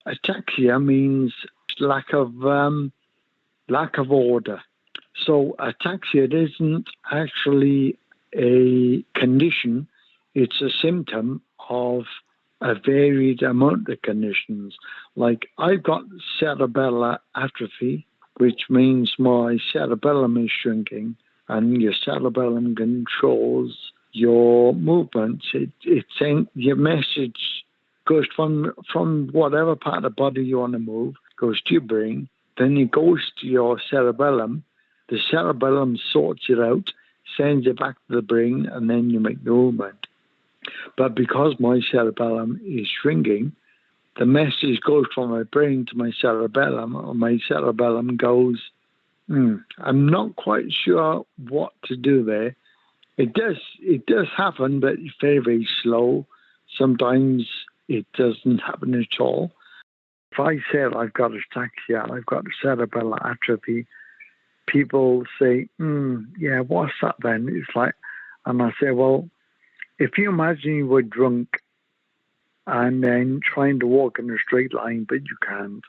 Ataxia means lack of order. So ataxia isn't actually a condition, it's a symptom of a varied amount of conditions. Like I've got cerebellar atrophy, which means my cerebellum is shrinking, and your cerebellum controls your movements. It's saying your message goes from whatever part of the body you want to move, goes to your brain, then it goes to your cerebellum. The cerebellum sorts it out, sends it back to the brain, and then you make the movement. But because my cerebellum is shrinking, the message goes from my brain to my cerebellum, and my cerebellum goes, I'm not quite sure what to do there. It does happen, but it's very, very slow. Sometimes it doesn't happen at all. If I said I've got ataxia, I've got cerebellar atrophy, people say, yeah, what's that then? It's like, and I say, well, if you imagine you were drunk and then trying to walk in a straight line, but you can't,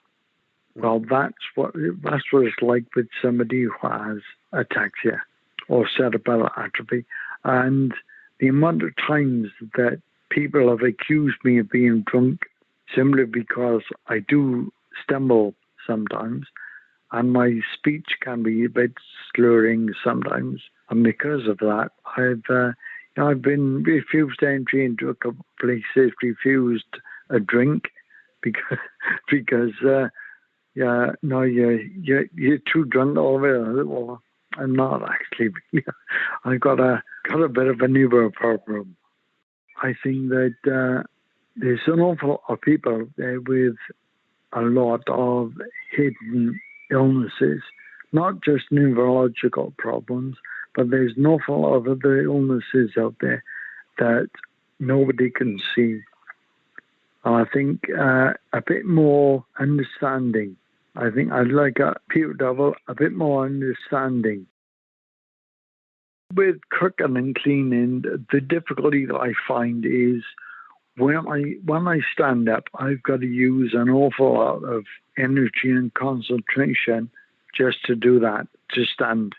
well, that's what it's like with somebody who has ataxia or cerebellar atrophy. And the amount of times that people have accused me of being drunk simply because I do stumble sometimes, and my speech can be a bit slurring sometimes. And because of that, I've been refused entry into a couple of places, refused a drink because no, you're too drunk already. Well, I'm not actually. I've got a bit of a neuro problem. I think that there's an awful lot of people there with a lot of hidden illnesses, not just neurological problems, but there's an awful lot of other illnesses out there that nobody can see. And I think a bit more understanding. I think I'd like people to have a bit more understanding. With cooking and cleaning, the difficulty that I find is when I stand up, I've got to use an awful lot of energy and concentration just to do that, to stand.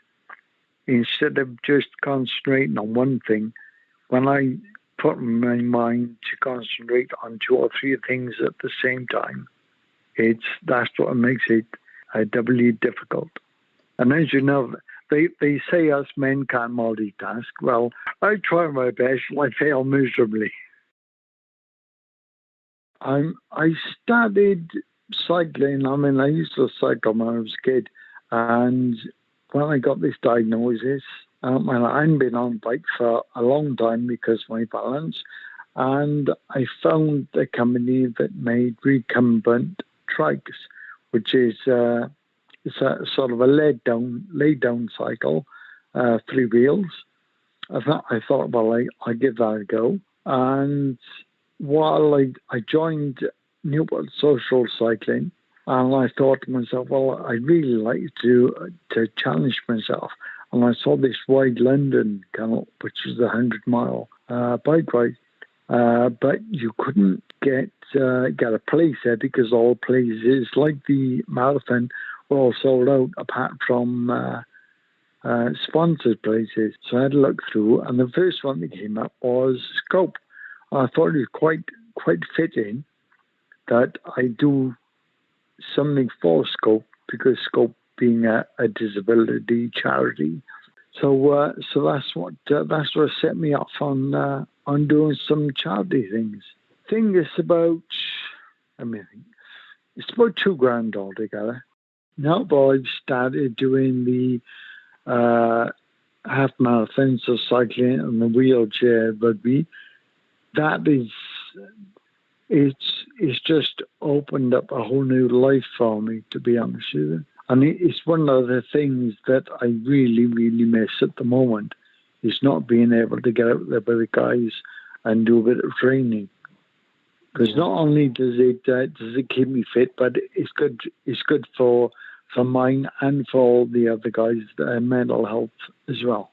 Instead of just concentrating on one thing, when I put my mind to concentrate on 2 or 3 things at the same time, that's what makes it doubly difficult. And as you know, they say us men can't multitask. Well, I try my best and I fail miserably. I started cycling. I mean, I used to cycle when I was a kid, and when I got this diagnosis, I hadn't been on a bike for a long time because of my balance, and I found a company that made recumbent trikes, which is it's a sort of a laid down cycle, 3 wheels. I thought, well, I give that a go. And while I joined Newport Social Cycling, and I thought to myself, well, I'd really like to challenge myself. And I saw this Wide London come up, which is a 100-mile bike ride. But you couldn't get a place there because all places, like the marathon, were all sold out apart from sponsored places. So I had to look through, and the first one that came up was Scope. I thought it was quite fitting that I do something for Scope, because Scope being a disability charity. So that's what set me off on doing some charity things. I think it's about $2,000 altogether. Now that I've started doing the half marathons of cycling and the wheelchair rugby, it's just opened up a whole new life for me, to be honest with you. And it's one of the things that I really, really miss at the moment, is not being able to get out there with the guys and do a bit of training. Because not only does it keep me fit, but it's good for mine and for all the other guys' mental health as well.